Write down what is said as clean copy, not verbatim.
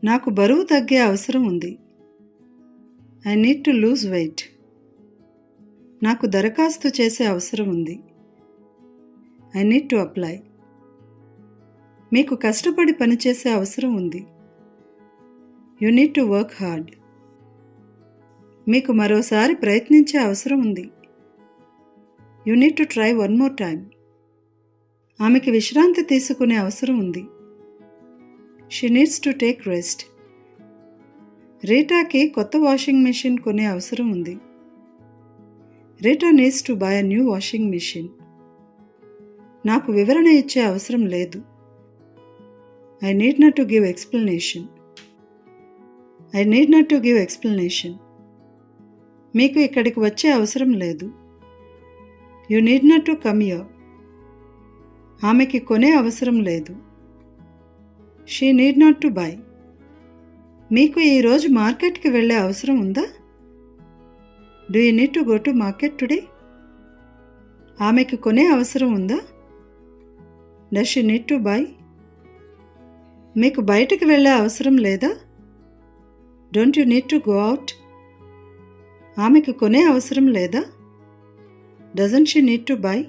నాకు బరువు తగ్గే అవసరం ఉంది. I need to lose weight. నాకు దరఖాస్తు చేసే అవసరం ఉంది. I need to apply. మీకు కష్టపడి పనిచేసే అవసరం ఉంది. You need to work hard. మీకు మరోసారి ప్రయత్నించే అవసరం ఉంది. You need to try one more time. ఆమెకి విశ్రాంతి తీసుకునే అవసరం ఉంది. She needs to take rest. రీటాకి కొత్త వాషింగ్ మెషిన్ కొనే అవసరం ఉంది. Rita needs to buy a new washing machine. నాకు వివరణ ఇచ్చే అవసరం లేదు. I need not to give explanation. I need not to give explanation. మీకు ఇక్కడికి వచ్చే అవసరం లేదు. You need not to come here. ఆమెకి కొనే అవసరం లేదు. She need not to buy. మీకు ఈరోజు మార్కెట్కి వెళ్ళే అవసరం ఉందా? Do you need to go to market today? ఆమెకి కొనే అవసరం ఉందా? Does she need to buy? మీకు బయటకు వెళ్ళే అవసరం లేదా? Don't you need to go out? ఆమెకు కొనే అవసరం లేదా? Doesn't she need to buy?